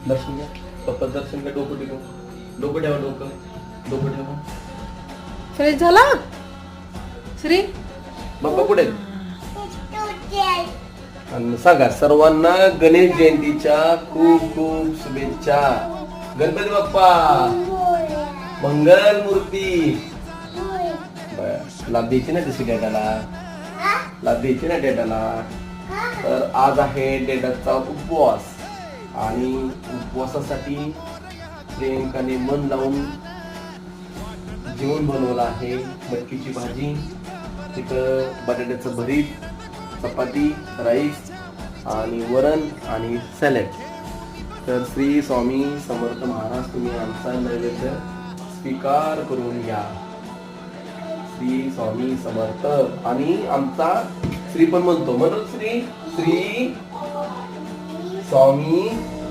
दर्शन घ्या. पप्पा दर्शन घ्या. डोकं टिकव. डोकं ठेवा. डोकं ठेवा. फ्रेश झाला श्री? बाप्पा कुठे आहेत? आणि सांगा सर्वांना गणेश जयंतीच्या खूप खूप शुभेच्छा. गणपती बाप्पा मंगल मूर्ती. लाभ द्यायची ना तशी डेटाला. लाभ द्यायची ना डेटाला. तर आज आहे डेटाचा उपवास आणि उपवासासाठी प्रियंकाने मन लावून जेवण बनवलं आहे. मटकीची भाजी, तिथं बटाट्याचं भरीत, चपाती, राईस आणि वरण आणि सॅलड. तर श्री स्वामी समर्थ महाराज तुम्ही आमचा नैवेद्य स्वीकार करून घ्या. श्री स्वामी समर्थ. आणि आमचा श्री पण म्हणतो म्हणून श्री श्री स्वामी